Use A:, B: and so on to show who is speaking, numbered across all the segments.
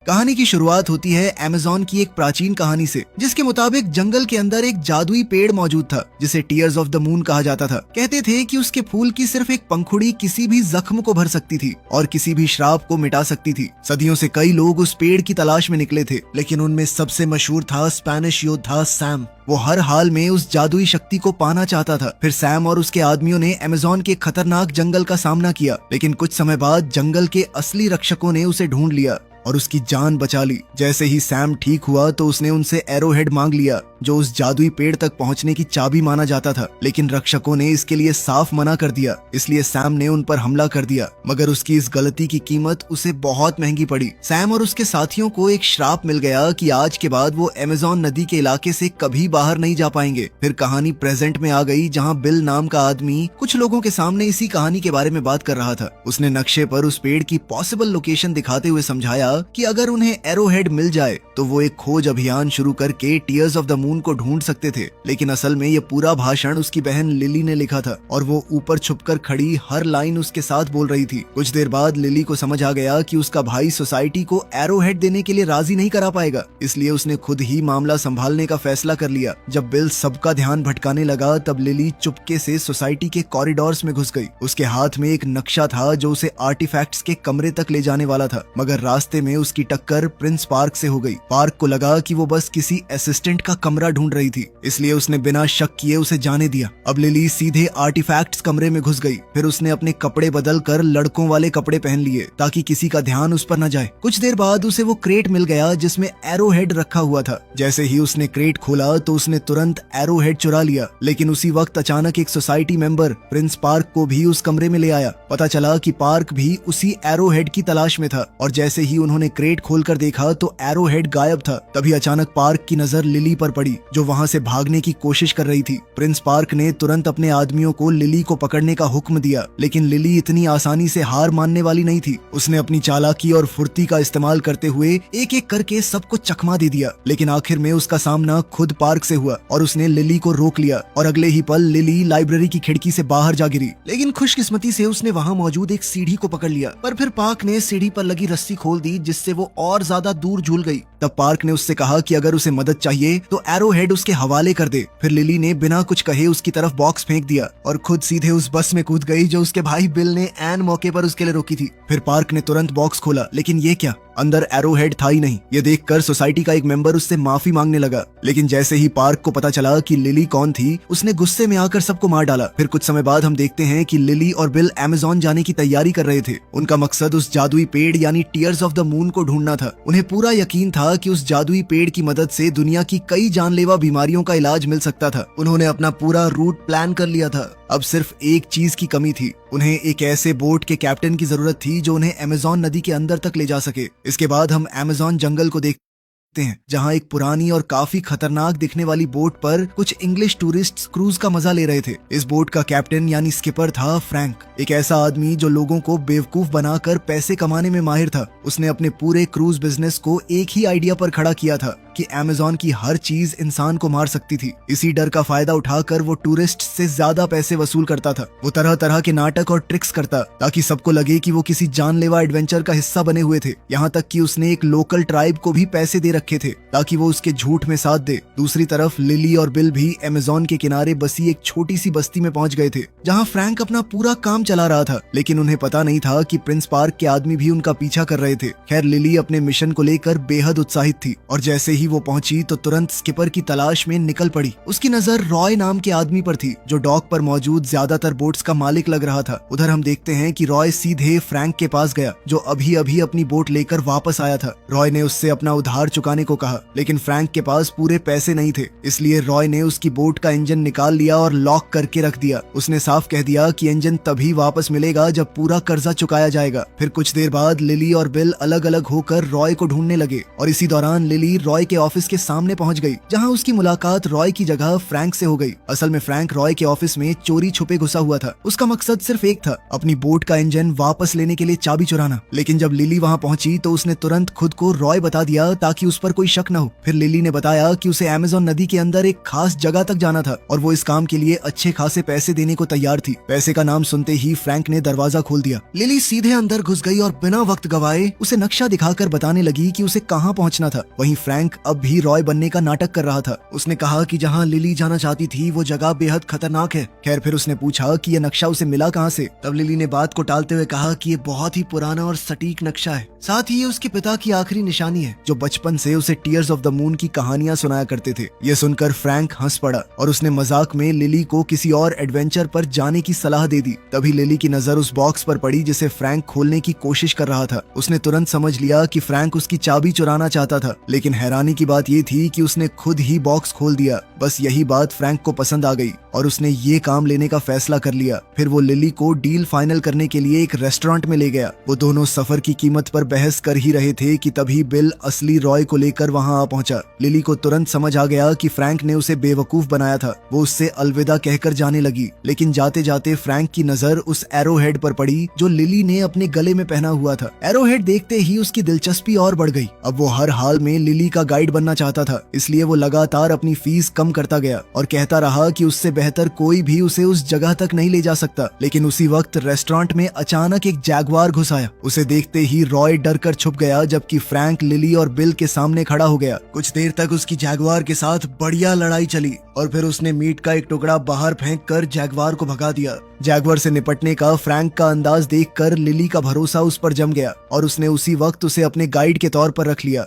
A: कहानी की शुरुआत होती है अमेज़न की एक प्राचीन कहानी से, जिसके मुताबिक जंगल के अंदर एक जादुई पेड़ मौजूद था जिसे टीयर्स ऑफ द मून कहा जाता था। कहते थे कि उसके फूल की सिर्फ एक पंखुड़ी किसी भी जख्म को भर सकती थी और किसी भी श्राप को मिटा सकती थी। सदियों से कई लोग उस पेड़ की तलाश में निकले थे, लेकिन उनमें सबसे मशहूर था स्पेनिश योद्धा सैम। वो हर हाल में उस जादुई शक्ति को पाना चाहता था। फिर सैम और उसके आदमियों ने अमेज़न के खतरनाक जंगल का सामना किया, लेकिन कुछ समय बाद जंगल के असली रक्षकों ने उसे ढूंढ लिया और उसकी जान बचा ली। जैसे ही सैम ठीक हुआ तो उसने उनसे एरोहेड मांग लिया, जो उस जादुई पेड़ तक पहुंचने की चाबी माना जाता था। लेकिन रक्षकों ने इसके लिए साफ मना कर दिया, इसलिए सैम ने उन पर हमला कर दिया। मगर उसकी इस गलती की कीमत उसे बहुत महंगी पड़ी। सैम और उसके साथियों को एक श्राप मिल गया कि आज के बाद वो अमेज़न नदी के इलाके से कभी बाहर नहीं जा पाएंगे। फिर कहानी प्रेजेंट में आ गई, जहाँ बिल नाम का आदमी कुछ लोगों के सामने इसी कहानी के बारे में बात कर रहा था। उसने नक्शे पर उस पेड़ की पॉसिबल लोकेशन दिखाते हुए समझाया कि अगर उन्हें एरोहेड मिल जाए तो वो एक खोज अभियान शुरू करके टीयर्स ऑफ द मून को ढूंढ सकते थे। लेकिन असल में ये पूरा भाषण उसकी बहन लिली ने लिखा था और वो ऊपर छुपकर खड़ी हर लाइन उसके साथ बोल रही थी। कुछ देर बाद लिली को समझ आ गया कि उसका भाई सोसाइटी को एरोहेड देने के लिए राजी नहीं करा पाएगा, इसलिए उसने खुद ही मामला संभालने का फैसला कर लिया। जब बिल सबका ध्यान भटकाने लगा तब लिली चुपके से सोसाइटी के कॉरिडोर्स में घुस गई। उसके हाथ में एक नक्शा था जो उसे आर्टिफैक्ट्स के कमरे तक ले जाने वाला था, मगर रास्ते में उसकी टक्कर प्रिंस पार्क से हो गई। पार्क को लगा कि वो बस किसी असिस्टेंट का कमरा ढूंढ रही थी, इसलिए उसने बिना शक किए उसे जाने दिया। अब लिली सीधे आर्टिफैक्ट्स कमरे में घुस गई। फिर उसने अपने कपड़े बदल कर लड़कों वाले कपड़े पहन लिए ताकि किसी का ध्यान उस पर न जाए। कुछ देर बाद उसे वो क्रेट मिल गया जिसमें एरोहेड रखा हुआ था। जैसे ही उसने क्रेट खोला तो उसने तुरंत एरोहेड चुरा लिया। लेकिन उसी वक्त अचानक एक सोसाइटी मेंबर प्रिंस पार्क को भी उस कमरे में ले आया। पता चला कि पार्क भी उसी एरोहेड की तलाश में था और जैसे ही उन्होंने क्रेट खोलकर देखा तो एरोहेड गायब था। तभी अचानक पार्क की नजर लिली पर पड़ी, जो वहां से भागने की कोशिश कर रही थी। प्रिंस पार्क ने तुरंत अपने आदमियों को लिली को पकड़ने का हुक्म दिया, लेकिन लिली इतनी आसानी से हार मानने वाली नहीं थी। उसने अपनी चालाकी और फुर्ती का इस्तेमाल करते हुए एक एक करके सबको चकमा दे दिया। लेकिन आखिर में उसका सामना खुद पार्क से हुआ और उसने लिली को रोक लिया और अगले ही पल लिली लाइब्रेरी की खिड़की से बाहर जा गिरी। लेकिन खुशकिस्मती से उसने वहां मौजूद एक सीढ़ी को पकड़ लिया, पर फिर पार्क ने सीढ़ी पर लगी रस्सी खोल दी, जिससे वो और ज्यादा दूर झूल गई। तब पार्क ने उससे कहा कि अगर उसे मदद चाहिए तो एरोहेड उसके हवाले कर दे। फिर लिली ने बिना कुछ कहे उसकी तरफ बॉक्स फेंक दिया और खुद सीधे उस बस में कूद गई जो उसके भाई बिल ने ऐन मौके पर उसके लिए रोकी थी। फिर पार्क ने तुरंत बॉक्स खोला, लेकिन ये क्या, अंदर एरोहेड था ही नहीं। ये देखकर सोसाइटी का एक मेंबर उससे माफी मांगने लगा, लेकिन जैसे ही पार्क को पता चला कि लिली कौन थी, उसने गुस्से में आकर सबको मार डाला। फिर कुछ समय बाद हम देखते हैं कि लिली और बिल अमेज़न जाने की तैयारी कर रहे थे। उनका मकसद उस जादुई पेड़ यानी टीयर्स ऑफ द मून को ढूंढना था। उन्हें पूरा यकीन था कि उस जादुई पेड़ की मदद से दुनिया की कई जानलेवा बीमारियों का इलाज मिल सकता था। उन्होंने अपना पूरा रूट प्लान कर लिया था। अब सिर्फ एक चीज की कमी थी, उन्हें एक ऐसे बोट के कैप्टन की जरूरत थी जो उन्हें अमेज़न नदी के अंदर तक ले जा सके। इसके बाद हम अमेज़न जंगल को देखते हैं, जहां एक पुरानी और काफी खतरनाक दिखने वाली बोट पर कुछ इंग्लिश टूरिस्ट्स क्रूज का मजा ले रहे थे। इस बोट का कैप्टन यानी स्किपर था फ्रैंक, एक ऐसा आदमी जो लोगों को बेवकूफ बनाकर पैसे कमाने में माहिर था। उसने अपने पूरे क्रूज बिजनेस को एक ही आइडिया पर खड़ा किया था कि अमेज़न की हर चीज इंसान को मार सकती थी। इसी डर का फायदा उठाकर वो टूरिस्ट से ज्यादा पैसे वसूल करता था। वो तरह तरह के नाटक और ट्रिक्स करता ताकि सबको लगे कि वो किसी जानलेवा एडवेंचर का हिस्सा बने हुए थे। यहाँ तक कि उसने एक लोकल ट्राइब को भी पैसे दे रखे थे ताकि वो उसके झूठ में साथ दे। दूसरी तरफ लिली और बिल भी अमेज़न के किनारे बसी एक छोटी सी बस्ती में पहुंच गए थे, जहाँ फ्रैंक अपना पूरा काम चला रहा था। लेकिन उन्हें पता नहीं था कि प्रिंस पार्क के आदमी भी उनका पीछा कर रहे थे। खैर, लिली अपने मिशन को लेकर बेहद उत्साहित थी और जैसे ही वो पहुंची तो तुरंत स्किपर की तलाश में निकल पड़ी। उसकी नजर रॉय नाम के आदमी पर थी, जो डॉक पर मौजूद ज्यादातर बोट्स का मालिक लग रहा था। उधर हम देखते हैं कि रॉय सीधे फ्रैंक के पास गया, जो अभी अभी अपनी बोट लेकर वापस आया था। रॉय ने उससे अपना उधार चुकाने को कहा, लेकिन फ्रैंक के पास पूरे पैसे नहीं थे, इसलिए रॉय ने उसकी बोट का इंजन निकाल लिया और लॉक करके रख दिया। उसने साफ कह दिया कि इंजन तभी वापस मिलेगा जब पूरा कर्जा चुकाया जाएगा। फिर कुछ देर बाद लिली और बिल अलग अलग होकर रॉय को ढूंढने लगे और इसी दौरान लिली रॉय के ऑफिस के सामने पहुंच गई, जहां उसकी मुलाकात रॉय की जगह फ्रैंक से हो गई। असल में फ्रैंक रॉय के ऑफिस में चोरी छुपे घुसा हुआ था। उसका मकसद सिर्फ एक था, अपनी बोट का इंजन वापस लेने के लिए चाबी चुराना। लेकिन जब लिली वहां पहुंची तो उसने तुरंत खुद को रॉय बता दिया ताकि उस पर कोई शक न हो। फिर लिली ने बताया कि उसे अमेज़न नदी के अंदर एक खास जगह तक जाना था और वो इस काम के लिए अच्छे खासे पैसे देने को तैयार थी। पैसे का नाम सुनते ही फ्रैंक ने दरवाजा खोल दिया। लिली सीधे अंदर घुस गई और बिना वक्त गवाए उसे नक्शा दिखाकर बताने लगी कि उसे कहां पहुंचना था। वहीं फ्रैंक अब भी रॉय बनने का नाटक कर रहा था। उसने कहा कि जहां लिली जाना चाहती थी वो जगह बेहद खतरनाक है। खैर फिर उसने पूछा कि ये नक्शा उसे मिला कहां से। तब लिली ने बात को टालते हुए कहा कि ये बहुत ही पुराना और सटीक नक्शा है, साथ ही ये उसके पिता की आखिरी निशानी है, जो बचपन से उसे टीयर्स ऑफ द मून की कहानियां सुनाया करते थे। ये सुनकर फ्रैंक हंस पड़ा और उसने मजाक में लिली को किसी और एडवेंचर पर जाने की सलाह दे दी। तभी लिली की नजर उस बॉक्स पर पड़ी जिसे फ्रैंक खोलने की कोशिश कर रहा था। उसने तुरंत समझ लिया कि फ्रैंक उसकी चाबी चुराना चाहता था, लेकिन हैरानी की बात ये थी कि उसने खुद ही बॉक्स खोल दिया। बस यही बात फ्रैंक को पसंद आ गई और उसने ये काम लेने का फैसला कर लिया। फिर वो लिली को डील फाइनल करने के लिए एक रेस्टोरेंट में ले गया। वो दोनों सफर की कीमत पर बहस कर ही रहे थे कि तभी बिल असली रॉय को लेकर वहां आ पहुंचा। लिली को तुरंत समझ आ गया कि फ्रैंक ने उसे बेवकूफ बनाया था। वो उससे अलविदा कहकर जाने लगी, लेकिन जाते जाते फ्रैंक की नजर उस एरोहेड पर पड़ी जो लिली ने अपने गले में पहना हुआ था। एरोहेड देखते ही उसकी दिलचस्पी और बढ़ गई। अब वो हर हाल में लिली का गाइड बनना चाहता था, इसलिए वो लगातार अपनी फीस कम करता गया और कहता रहा कि उससे बेहतर कोई भी उसे उस जगह तक नहीं ले जा सकता। लेकिन उसी वक्त रेस्टोरेंट में अचानक एक जैगवार घुस आया। उसे देखते ही रॉय डर कर छुप गया, जबकि फ्रैंक लिली और बिल के सामने खड़ा हो गया। कुछ देर तक उसकी जैगवार के साथ बढ़िया लड़ाई चली और फिर उसने मीट का एक टुकड़ा बाहर फेंक कर जैगवार को भगा दिया। जैगवार से निपटने का फ्रैंक का अंदाज देखकर लिली का भरोसा उस पर जम गया और उसने उसी वक्त उसे अपने गाइड के तौर पर रख लिया।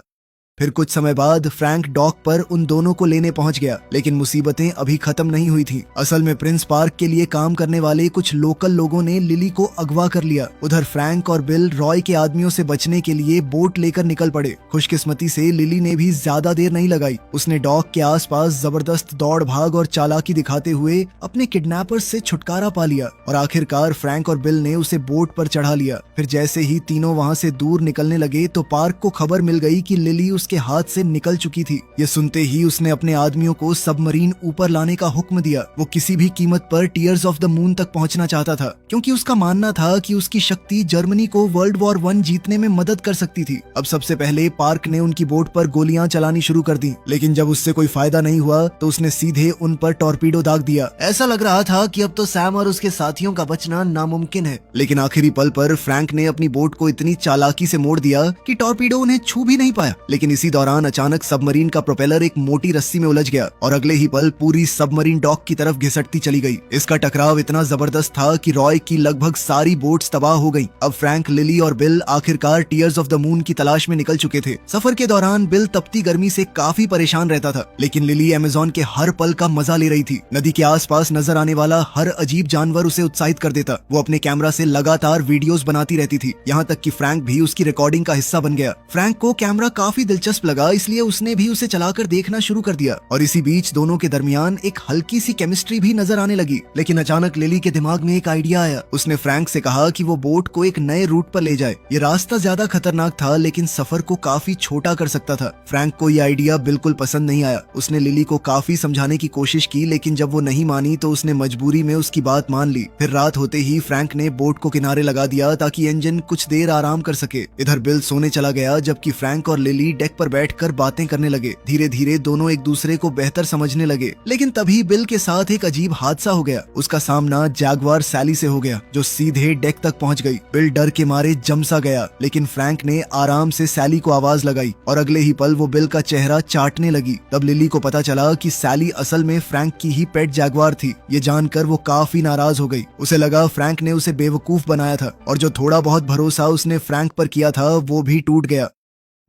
A: फिर कुछ समय बाद फ्रैंक डॉक पर उन दोनों को लेने पहुंच गया, लेकिन मुसीबतें अभी खत्म नहीं हुई थीं। असल में प्रिंस पार्क के लिए काम करने वाले कुछ लोकल लोगों ने लिली को अगवा कर लिया। उधर फ्रैंक और बिल रॉय के आदमियों से बचने के लिए बोट लेकर निकल पड़े। खुशकिस्मती से लिली ने भी ज्यादा देर नहीं लगाई। उसने डॉक के आसपास जबरदस्त दौड़ भाग और चालाकी दिखाते हुए अपने किडनैपर्स से छुटकारा पा लिया और आखिरकार फ्रैंक और बिल ने उसे बोट पर चढ़ा लिया। फिर जैसे ही तीनों वहाँ से दूर निकलने लगे तो पार्क को खबर मिल गई कि लिली उसके हाथ से निकल चुकी थी। ये सुनते ही उसने अपने आदमियों को सबमरीन ऊपर लाने का हुक्म दिया। वो किसी भी कीमत पर टीयर्स ऑफ द मून तक पहुंचना चाहता था, क्योंकि उसका मानना था कि उसकी शक्ति जर्मनी को वर्ल्ड वॉर 1 जीतने में मदद कर सकती थी। अब सबसे पहले पार्क ने उनकी बोट पर गोलियां चलानी शुरू कर दी, लेकिन जब उससे कोई फायदा नहीं हुआ तो उसने सीधे उन पर टॉर्पीडो दाग दिया। ऐसा लग रहा था कि अब तो सैम और उसके साथियों का बचना नामुमकिन है। लेकिन आखिरी पल पर फ्रैंक ने अपनी बोट को इतनी चालाकी से मोड़ दिया कि टॉर्पीडो उन्हें छू भी नहीं पाया। लेकिन इसी दौरान अचानक सबमरीन का प्रोपेलर एक मोटी रस्सी में उलझ गया और अगले ही पल पूरी सबमरीन डॉक की तरफ घिसटती चली गई। इसका टकराव इतना जबरदस्त था कि रॉय की लगभग सारी बोट्स तबाह हो गईं। अब फ्रैंक, लिली और बिल आखिरकार टीयर्स ऑफ द मून की तलाश में निकल चुके थे। सफर के दौरान बिल तपती गर्मी से काफी परेशान रहता था, लेकिन लिली अमेज़न के हर पल का मजा ले रही थी। नदी के आसपास नजर आने वाला हर अजीब जानवर उसे उत्साहित कर देता। वो अपने कैमरा से लगातार वीडियोस बनाती रहती थी, यहाँ तक कि फ्रैंक भी उसकी रिकॉर्डिंग का हिस्सा बन गया। फ्रैंक को कैमरा काफी दिलचस्प लगा, इसलिए उसने भी उसे चलाकर देखना शुरू कर दिया और इसी बीच दोनों के दरमियान एक हल्की सी केमिस्ट्री भी नजर आने लगी। लेकिन अचानक लिली के दिमाग में एक आइडिया आया। उसने फ्रैंक से कहा कि वो बोट को एक नए रूट पर ले जाए। ये रास्ता ज्यादा खतरनाक था, लेकिन सफर को काफी छोटा कर सकता था। फ्रैंक को ये आइडिया बिल्कुल पसंद नहीं आया। उसने लिली को काफी समझाने की कोशिश की, लेकिन जब वो नहीं मानी तो उसने मजबूरी में उसकी बात मान ली। फिर रात होते ही फ्रैंक ने बोट को किनारे लगा दिया ताकि इंजन कुछ देर आराम कर सके। इधर बिल सोने चला गया, जबकि फ्रैंक और लिली डेक पर बैठकर बातें करने लगे। धीरे धीरे दोनों एक दूसरे को बेहतर समझने लगे। लेकिन तभी बिल के साथ एक अजीब हादसा हो गया। उसका सामना जैगवार सैली से हो गया, जो सीधे डेक तक पहुंच गई। बिल डर के मारे जमसा गया, लेकिन फ्रैंक ने आराम से सैली को आवाज लगाई और अगले ही पल वो बिल का चेहरा चाटने लगी। तब लिली को पता चला कि सैली असल में फ्रैंक की ही पेट जैगवार थी। ये जानकर वो काफी नाराज हो गई। उसे लगा फ्रैंक ने उसे बेवकूफ बनाया था और जो थोड़ा बहुत भरोसा उसने फ्रैंक पर किया था वो भी टूट गया।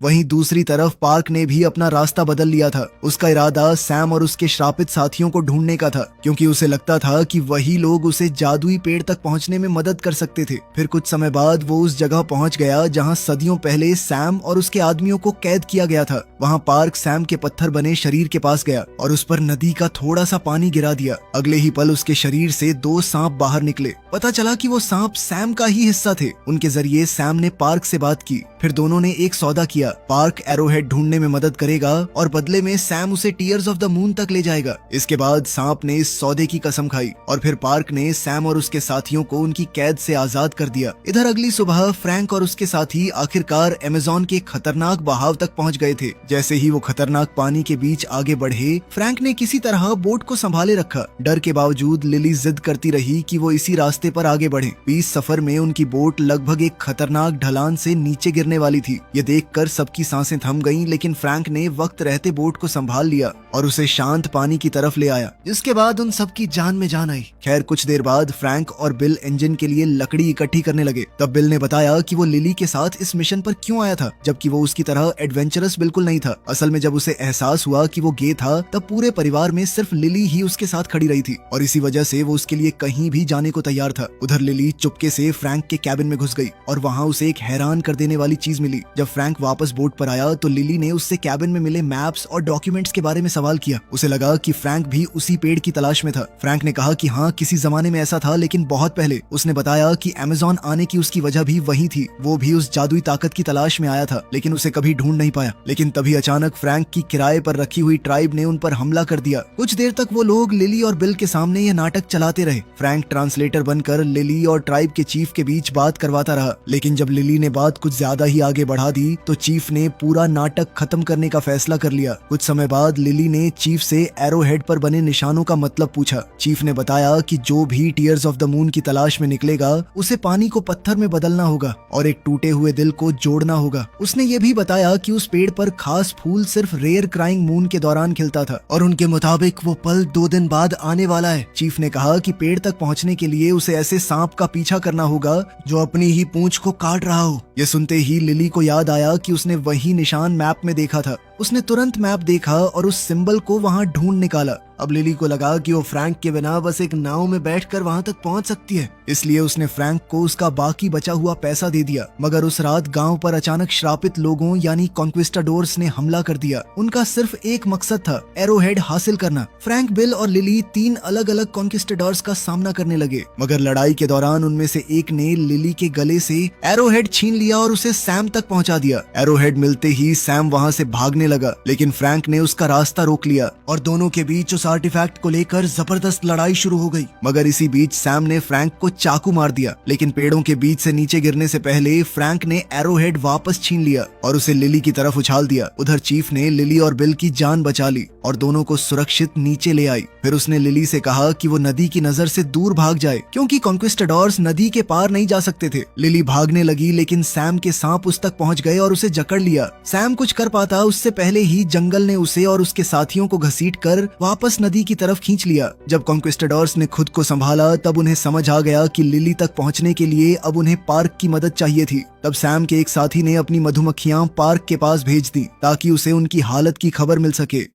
A: वहीं दूसरी तरफ पार्क ने भी अपना रास्ता बदल लिया था। उसका इरादा सैम और उसके श्रापित साथियों को ढूंढने का था, क्योंकि उसे लगता था कि वही लोग उसे जादुई पेड़ तक पहुंचने में मदद कर सकते थे। फिर कुछ समय बाद वो उस जगह पहुंच गया जहां सदियों पहले सैम और उसके आदमियों को कैद किया गया था। वहां पार्क सैम के पत्थर बने शरीर के पास गया और उस पर नदी का थोड़ा सा पानी गिरा दिया। अगले ही पल उसके शरीर से 2 सांप बाहर निकले। पता चला कि वो सांप सैम का ही हिस्सा थे। उनके जरिए सैम ने पार्क से बात की। फिर दोनों ने एक सौदा किया। पार्क एरोहेड ढूंढने में मदद करेगा और बदले में सैम उसे टीयर्स ऑफ द मून तक ले जाएगा। इसके बाद सांप ने इस सौदे की कसम खाई और फिर पार्क ने सैम और उसके साथियों को उनकी कैद से आजाद कर दिया। इधर अगली सुबह फ्रैंक और उसके साथी आखिरकार अमेज़न के खतरनाक बहाव तक पहुंच गए थे। जैसे ही वो खतरनाक पानी के बीच आगे बढ़े, फ्रैंक ने किसी तरह बोट को संभाले रखा। डर के बावजूद लिली जिद करती रही कि वो इसी रास्ते पर आगे बढ़े। 20 सफर में उनकी बोट लगभग एक खतरनाक ढलान से नीचे गिरने वाली थी। ये देखकर सबकी सांसें थम गईं, लेकिन फ्रैंक ने वक्त रहते बोट को संभाल लिया और उसे शांत पानी की तरफ ले आया, जिसके बाद उन सबकी जान में जान आई। खैर कुछ देर बाद फ्रैंक और बिल इंजन के लिए लकड़ी इकट्ठी करने लगे। तब बिल ने बताया कि वो लिली के साथ इस मिशन पर क्यों आया था, जबकि वो उसकी तरह एडवेंचरस बिल्कुल नहीं था। असल में जब उसे एहसास हुआ कि वो गे था, तब पूरे परिवार में सिर्फ लिली ही उसके साथ खड़ी रही थी और इसी वजह से वो उसके लिए कहीं भी जाने को तैयार था। उधर लिली चुपके से फ्रैंक के कैबिन में घुस गई और वहाँ उसे एक हैरान कर देने वाली चीज मिली। जब फ्रैंक वापस बोट पर आया तो लिली ने उससे कैबिन में मिले मैप्स और डॉक्यूमेंट्स के बारे में सवाल किया। उसे लगा कि फ्रैंक भी उसी पेड़ की तलाश में था। फ्रैंक ने कहा कि हाँ, किसी जमाने में ऐसा था, लेकिन बहुत पहले। उसने बताया कि अमेज़न आने की उसकी वजह भी वही थी। वो भी उस जादुई ताकत की तलाश में आया था, लेकिन उसे कभी ढूंढ नहीं पाया। लेकिन तभी अचानक फ्रैंक की किराए पर रखी हुई ट्राइब ने उन पर हमला कर दिया। कुछ देर तक वो लोग लिली और बिल के सामने ये नाटक चलाते रहे। फ्रैंक ट्रांसलेटर बनकर लिली और ट्राइब के चीफ के बीच बात करवाता रहा, लेकिन जब लिली ने बात कुछ ज्यादा ही आगे बढ़ा दी तो चीफ ने पूरा नाटक खत्म करने का फैसला कर लिया। कुछ समय बाद लिली ने चीफ से एरोहेड पर बने निशानों का मतलब पूछा। चीफ ने बताया कि जो भी टीयर्स ऑफ द मून की तलाश में निकलेगा, उसे पानी को पत्थर में बदलना होगा और एक टूटे हुए दिल को जोड़ना होगा। उसने ये भी बताया कि उस पेड़ पर खास फूल सिर्फ रेयर क्राइंग मून के दौरान खिलता था और उनके मुताबिक वो पल 2 दिन बाद आने वाला है। चीफ ने कहा कि पेड़ तक पहुंचने के लिए उसे ऐसे सांप का पीछा करना होगा जो अपनी ही पूंछ को काट रहा हो। ये सुनते ही लिली को याद आया कि उसने वही निशान मैप में देखा था। उसने तुरंत मैप देखा और उस सिंबल को वहां ढूंढ निकाला। अब लिली को लगा कि वो फ्रैंक के बिना बस एक नाव में बैठकर वहां तक पहुंच सकती है, इसलिए उसने फ्रैंक को उसका बाकी बचा हुआ पैसा दे दिया। मगर उस रात गांव पर अचानक श्रापित लोगों यानी कॉन्क्विस्टाडोर्स ने हमला कर दिया। उनका सिर्फ एक मकसद था, एरोहेड हासिल करना। फ्रैंक, बिल और लिली 3 अलग अलग कॉन्क्विस्टाडोर्स का सामना करने लगे, मगर लड़ाई के दौरान उनमें से एक ने लिली के गले से एरोहेड छीन लिया और उसे सैम तक पहुंचा दिया। एरोहेड मिलते ही सैम वहां से भागने लगा, लेकिन फ्रैंक ने उसका रास्ता रोक लिया और दोनों के बीच उस आर्टिफैक्ट को लेकर जबरदस्त लड़ाई शुरू हो गई। मगर इसी बीच सैम ने फ्रैंक को चाकू मार दिया, लेकिन पेड़ों के बीच से नीचे गिरने से पहले फ्रैंक ने एरोहेड वापस छीन लिया और उसे लिली की तरफ उछाल दिया। उधर चीफ ने लिली और बिल की जान बचा ली और दोनों को सुरक्षित नीचे ले आई। फिर उसने लिली से कहा कि वो नदी की नजर से दूर भाग जाए, क्योंकि कॉन्क्विस्टाडोर्स नदी के पार नहीं जा सकते थे। लिली भागने लगी, लेकिन सैम के सांप उस तक पहुंच गए और उसे जकड़ लिया। सैम कुछ कर पाता उससे पहले ही जंगल ने उसे और उसके साथियों को घसीटकर वापस नदी की तरफ खींच लिया। जब कॉन्क्विस्टाडोर्स ने खुद को संभाला, तब उन्हें समझ आ गया कि लिली तक पहुंचने के लिए अब उन्हें पार्क की मदद चाहिए थी। तब सैम के एक साथी ने अपनी मधुमक्खियां पार्क के पास भेज दी ताकि उसे उनकी हालत की खबर मिल सके।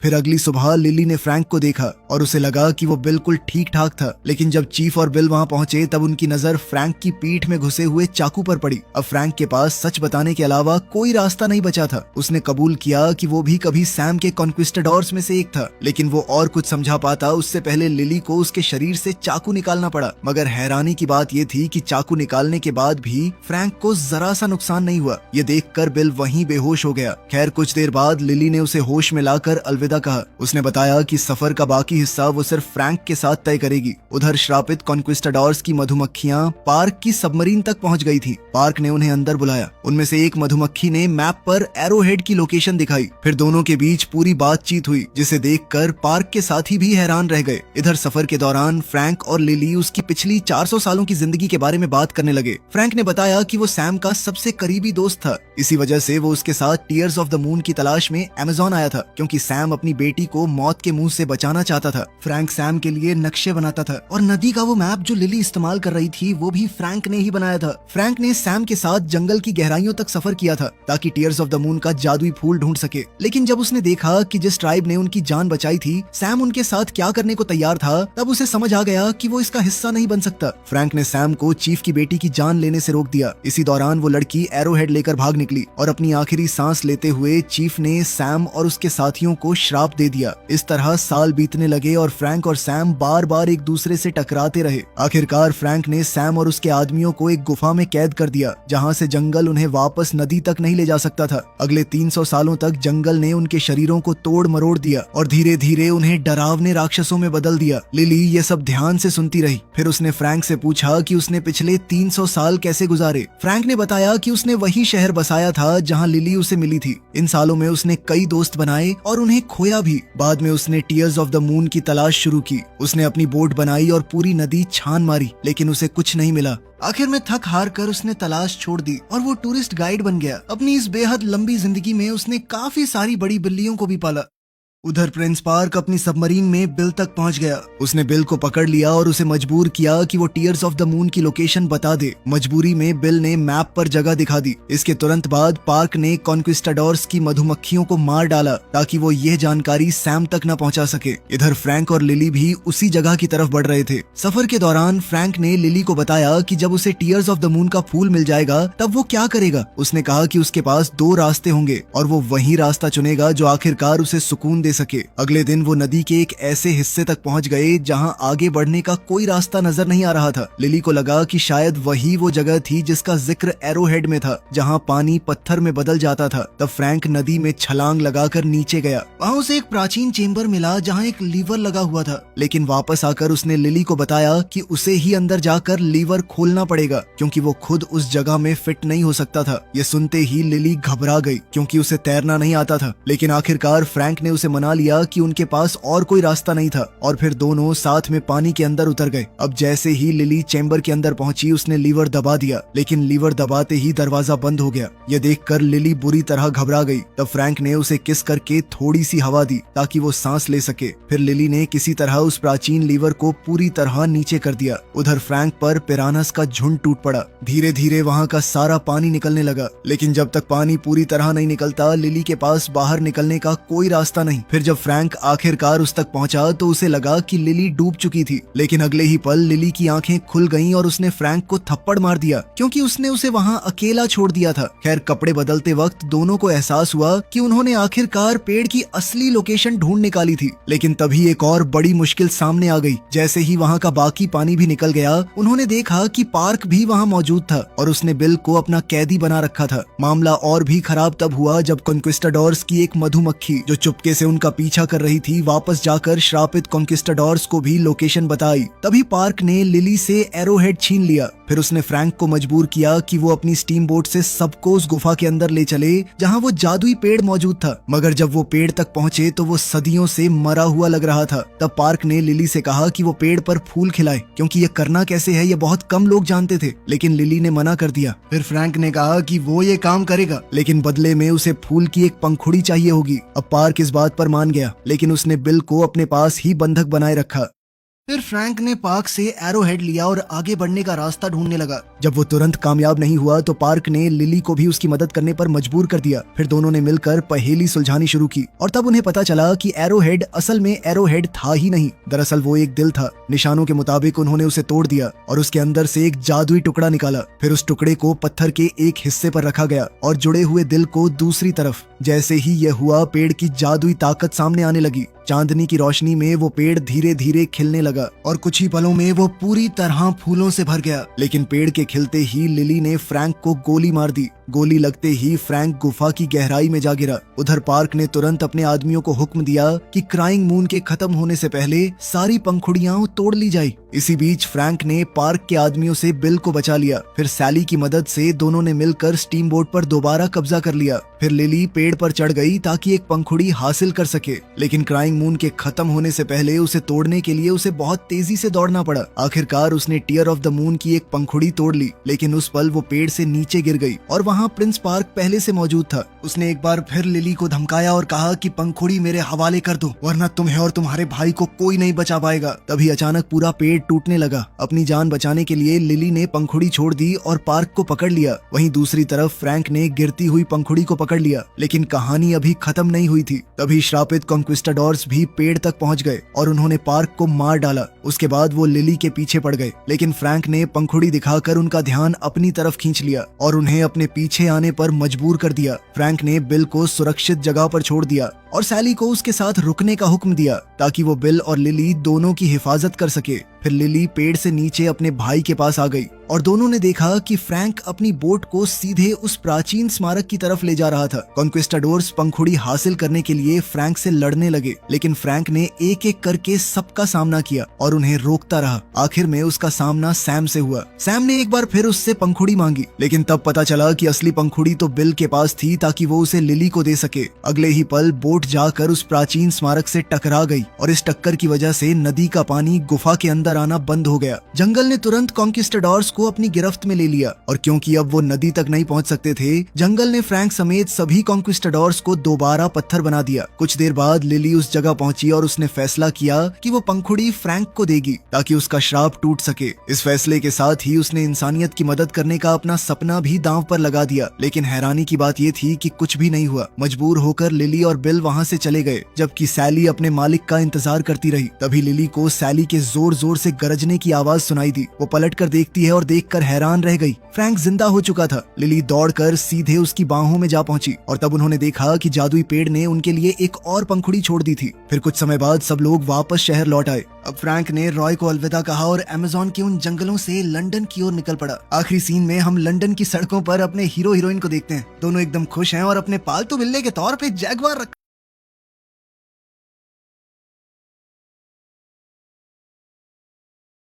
A: फिर अगली सुबह लिली ने फ्रैंक को देखा और उसे लगा कि वो बिल्कुल ठीक ठाक था, लेकिन जब चीफ और बिल वहां पहुंचे तब उनकी नजर फ्रैंक की पीठ में घुसे हुए चाकू पर पड़ी। अब फ्रैंक के पास सच बताने के अलावा कोई रास्ता नहीं बचा था। उसने कबूल किया कि वो भी कभी सैम के कॉन्क्विस्टाडोर्स में से एक था, लेकिन वो और कुछ समझा पाता उससे पहले लिली को उसके शरीर से चाकू निकालना पड़ा। मगर हैरानी की बात ये थी कि चाकू निकालने के बाद भी फ्रैंक को जरा सा नुकसान नहीं हुआ। ये देखकर बिल वहीं बेहोश हो गया। खैर कुछ देर बाद लिली ने उसे होश में लाकर अलविदा कहा। उसने बताया कि सफर का बाकी हिस्सा वो सिर्फ फ्रैंक के साथ तय करेगी। उधर श्रापित कॉन्क्विस्टाडोर्स की मधुमक्खियां पार्क की सबमरीन तक पहुंच गई थी। पार्क ने उन्हें अंदर बुलाया। उनमें से एक मधुमक्खी ने मैप पर एरोहेड की लोकेशन दिखाई। फिर दोनों के बीच पूरी बातचीत हुई, जिसे देखकर पार्क के साथी भी हैरान रह गए। इधर सफर के दौरान फ्रैंक और लिली उसकी पिछली 400 सालों की जिंदगी के बारे में बात करने लगे। फ्रैंक ने बताया कि वो सैम का सबसे करीबी दोस्त था, इसी वजह से वो उसके साथ टीयर्स ऑफ द मून की तलाश में अमेज़न आया था, क्योंकि सैम अपनी बेटी को मौत के मुंह से बचाना चाहता था। फ्रैंक सैम के लिए नक्शे बनाता था और नदी का वो मैप जो लिली इस्तेमाल कर रही थी वो भी फ्रैंक ने ही बनाया था। फ्रैंक ने सैम के साथ जंगल की गहराइयों तक सफर किया था ताकि टीयर्स ऑफ द मून का जादुई फूल ढूंढ सके। लेकिन जब उसने देखा कि जिस ट्राइब ने उनकी जान बचाई थी सैम उनके साथ क्या करने को तैयार था, तब उसे समझ आ गया कि वो इसका हिस्सा नहीं बन सकता। फ्रैंक ने सैम को चीफ की बेटी की जान लेने से रोक दिया। इसी दौरान वो लड़की एरोहेड लेकर भाग निकली और अपनी आखिरी सांस लेते हुए चीफ ने सैम और उसके साथियों को श्राप दे दिया। इस तरह साल बीतने लगे और फ्रैंक और सैम बार बार एक दूसरे से टकराते रहे। आखिरकार फ्रैंक ने सैम और उसके आदमियों को एक गुफा में कैद कर दिया, जहाँ से जंगल उन्हें वापस नदी तक नहीं ले जा सकता था। अगले 300 सालों तक जंगल ने उनके शरीरों को तोड़ मरोड़ दिया और धीरे धीरे उन्हें डरावने राक्षसों में बदल दिया। लिली ये सब ध्यान से सुनती रही। फिर उसने फ्रैंक से पूछा कि उसने पिछले 300 साल कैसे गुजारे। फ्रैंक ने बताया कि उसने वही शहर बसाया था जहाँ लिली उसे मिली थी। इन सालों में उसने कई दोस्त बनाए और उन्हें खोया भी। बाद में उसने टीयर्स ऑफ द मून की तलाश शुरू की। उसने अपनी बोट बनाई और पूरी नदी छान मारी, लेकिन उसे कुछ नहीं मिला। आखिर में थक हार कर उसने तलाश छोड़ दी और वो टूरिस्ट गाइड बन गया। अपनी इस बेहद लंबी जिंदगी में उसने काफी सारी बड़ी बिल्लियों को भी पाला। उधर प्रिंस पार्क अपनी सबमरीन में बिल तक पहुंच गया। उसने बिल को पकड़ लिया और उसे मजबूर किया कि वो टीयर्स ऑफ द मून की लोकेशन बता दे। मजबूरी में बिल ने मैप पर जगह दिखा दी। इसके तुरंत बाद पार्क ने कॉन्क्विस्टाडोर्स की मधुमक्खियों को मार डाला ताकि वो यह जानकारी सैम तक न पहुंचा सके। इधर फ्रैंक और लिली भी उसी जगह की तरफ बढ़ रहे थे। सफर के दौरान फ्रैंक ने लिली को बताया कि जब उसे टीयर्स ऑफ द मून का फूल मिल जाएगा तब वो क्या करेगा। उसने कहा कि उसके पास 2 रास्ते होंगे और वो वही रास्ता चुनेगा जो आखिरकार उसे सुकून दे सके। अगले दिन वो नदी के एक ऐसे हिस्से तक पहुंच गए जहां आगे बढ़ने का कोई रास्ता नजर नहीं आ रहा था। लिली को लगा कि शायद वही वो जगह थी जिसका जिक्र एरोहेड में था, जहां पानी पत्थर में बदल जाता था। तब फ्रैंक नदी में छलांग लगाकर नीचे गया। वहां उसे एक प्राचीन चेम्बर मिला जहां एक लीवर लगा हुआ था, लेकिन वापस आकर उसने लिली को बताया कि उसे ही अंदर जाकर लीवर खोलना पड़ेगा क्योंकि वो खुद उस जगह में फिट नहीं हो सकता था। ये सुनते ही लिली घबरा गई क्योंकि उसे तैरना नहीं आता था, लेकिन आखिरकार फ्रैंक ने उसे मना लिया कि उनके पास और कोई रास्ता नहीं था और फिर दोनों साथ में पानी के अंदर उतर गए। अब जैसे ही लिली चेम्बर के अंदर पहुंची उसने लीवर दबा दिया, लेकिन लीवर दबाते ही दरवाजा बंद हो गया। यह देखकर लिली बुरी तरह घबरा गई। तब फ्रैंक ने उसे किस करके थोड़ी सी हवा दी ताकि वो सांस ले सके। फिर लिली ने किसी तरह उस प्राचीन लीवर को पूरी तरह नीचे कर दिया। उधर फ्रैंक पर पिरानस का झुंड टूट पड़ा। धीरे धीरे वहाँ का सारा पानी निकलने लगा, लेकिन जब तक पानी पूरी तरह नहीं निकलता लिली के पास बाहर निकलने का कोई रास्ता नहीं। फिर जब फ्रैंक आखिरकार उस तक पहुंचा तो उसे लगा कि लिली डूब चुकी थी, लेकिन अगले ही पल लिली की आंखें खुल गईं और उसने फ्रैंक को थप्पड़ मार दिया क्योंकि उसने उसे वहां अकेला छोड़ दिया था। खैर, कपड़े बदलते वक्त दोनों को एहसास हुआ कि उन्होंने आखिरकार पेड़ की असली लोकेशन ढूंढ निकाली थी। लेकिन तभी एक और बड़ी मुश्किल सामने आ गई। जैसे ही वहां का बाकी पानी भी निकल गया उन्होंने देखा कि पार्क भी वहां मौजूद था और उसने बिल को अपना कैदी बना रखा था। मामला और भी खराब तब हुआ जब कॉन्क्विस्टाडोर्स की एक मधुमक्खी जो चुपके से उनका पीछा कर रही थी वापस जाकर श्रापित कॉन्क्विस्टाडोर्स को भी लोकेशन बताई। तभी पार्क ने लिली से एरोहेड छीन लिया। फिर उसने फ्रैंक को मजबूर किया कि वो अपनी स्टीम बोट से सबको उस गुफा के अंदर ले चले जहां वो जादुई पेड़ मौजूद था। मगर जब वो पेड़ तक पहुंचे तो वो सदियों से मरा हुआ लग रहा था। तब पार्क ने लिली से कहा कि वो पेड़ पर फूल खिलाए क्योंकि ये करना कैसे है ये बहुत कम लोग जानते थे, लेकिन लिली ने मना कर दिया। फिर फ्रैंक ने कहा कि वो ये काम करेगा, लेकिन बदले में उसे फूल की एक पंखुड़ी चाहिए होगी। अब पार्क इस बात पर मान गया, लेकिन उसने बिल को अपने पास ही बंधक बनाए रखा। फिर फ्रैंक ने पार्क से एरोहेड लिया और आगे बढ़ने का रास्ता ढूंढने लगा। जब वो तुरंत कामयाब नहीं हुआ तो पार्क ने लिली को भी उसकी मदद करने पर मजबूर कर दिया। फिर दोनों ने मिलकर पहेली सुलझानी शुरू की और तब उन्हें पता चला कि एरोहेड असल में एरोहेड था ही नहीं, दरअसल वो एक दिल था। निशानों के मुताबिक उन्होंने उसे तोड़ दिया और उसके अंदर से एक जादुई टुकड़ा निकाला। फिर उस टुकड़े को पत्थर के एक हिस्से पर रखा गया और जुड़े हुए दिल को दूसरी तरफ। जैसे ही यह हुआ पेड़ की जादुई ताकत सामने आने लगी। चांदनी की रोशनी में वो पेड़ धीरे धीरे खिलने लगा और कुछ ही पलों में वो पूरी तरह फूलों से भर गया। लेकिन पेड़ के खिलते ही लिली ने फ्रैंक को गोली मार दी। गोली लगते ही फ्रैंक गुफा की गहराई में जा गिरा। उधर पार्क ने तुरंत अपने आदमियों को हुक्म दिया कि क्राइंग मून के खत्म होने से पहले सारी पंखुड़ियां तोड़ ली जाए। इसी बीच फ्रैंक ने पार्क के आदमियों से बिल को बचा लिया। फिर सैली की मदद से दोनों ने मिलकर स्टीम बोट पर दोबारा कब्जा कर लिया। फिर लिली पेड़ पर चढ़ गई ताकि एक पंखुड़ी हासिल कर सके, लेकिन क्राइंग मून के खत्म होने से पहले उसे तोड़ने के लिए उसे बहुत तेजी से दौड़ना पड़ा। आखिरकार उसने टीयर ऑफ द मून की एक पंखुड़ी तोड़ ली, लेकिन उस पल वो पेड़ से नीचे गिर गई और वहाँ प्रिंस पार्क पहले से मौजूद था। उसने एक बार फिर लिली को धमकाया और कहा कि पंखुड़ी मेरे हवाले कर दो वरना तुम्हें और तुम्हारे भाई को कोई नहीं बचा पाएगा। तभी अचानक पूरा पेड़ टूटने लगा। अपनी जान बचाने के लिए लिली ने पंखुड़ी छोड़ दी और पार्क को पकड़ लिया। वहीं दूसरी तरफ फ्रैंक ने गिरती हुई पंखुड़ी को पकड़ लिया, लेकिन कहानी अभी खत्म नहीं हुई थी। तभी श्रापित कॉन्क्विस्टाडोर्स भी पेड़ तक पहुंच गए और उन्होंने पार्क को मार डाला। उसके बाद वो लिली के पीछे पड़ गए, लेकिन फ्रैंक ने पंखुड़ी दिखाकर उनका ध्यान अपनी तरफ खींच लिया और उन्हें अपने पीछे आने पर मजबूर कर दिया। फ्रैंक ने बिल को सुरक्षित जगह पर छोड़ दिया और सैली को उसके साथ रुकने का हुक्म दिया ताकि वो बिल और लिली दोनों की हिफाजत कर सके। फिर लिली पेड़ से नीचे अपने भाई के पास आ गई और दोनों ने देखा कि फ्रैंक अपनी बोट को सीधे उस प्राचीन स्मारक की तरफ ले जा रहा था। कॉन्क्विस्टाडोर्स पंखुड़ी हासिल करने के लिए फ्रैंक से लड़ने लगे, लेकिन फ्रैंक ने एक एक करके सबका सामना किया और उन्हें रोकता रहा। आखिर में उसका सामना सैम से हुआ। सैम ने एक बार फिर उससे पंखुड़ी मांगी, लेकिन तब पता चला कि असली पंखुड़ी तो बिल के पास थी ताकि वो उसे लिली को दे सके। अगले ही पल बोट जाकर उस प्राचीन स्मारक से टकरा गई और इस टक्कर की वजह से नदी का पानी गुफा के अंदर आना बंद हो गया। जंगल ने तुरंत कॉन्क्विस्टाडोर्स को अपनी गिरफ्त में ले लिया और क्योंकि अब वो नदी तक नहीं पहुंच सकते थे, जंगल ने फ्रैंक समेत सभी कॉन्क्विस्टाडोर्स को दोबारा पत्थर बना दिया। कुछ देर बाद लिली उस जगह पहुंची और उसने फैसला किया कि वो पंखुड़ी फ्रैंक को देगी ताकि उसका श्राप टूट सके। इस फैसले के साथ ही उसने इंसानियत की मदद करने का अपना सपना भी दांव पर लगा दिया। लेकिन हैरानी की बात ये थी कि कुछ भी नहीं हुआ। मजबूर होकर लिली और बिल वहाँ से चले गए, जबकि सैली अपने मालिक का इंतजार करती रही। तभी लिली को सैली के जोर जोर से गरजने की आवाज सुनाई दी। वो पलट कर देखती है और देखकर हैरान रह गई। फ्रैंक जिंदा हो चुका था। लिली दौड़कर सीधे उसकी बाहों में जा पहुंची और तब उन्होंने देखा कि जादुई पेड़ ने उनके लिए एक और पंखुड़ी छोड़ दी थी। फिर कुछ समय बाद सब लोग वापस शहर लौट आए। अब फ्रैंक ने रॉय को अलविदा कहा और अमेज़न के उन जंगलों से लंदन की ओर निकल पड़ा। आखिरी सीन में हम लंदन की सड़कों पर अपने हीरो हीरोइन को देखते हैं। दोनों एकदम खुश हैं और अपने पालतू बिल्ले के तौर पे जैगुआर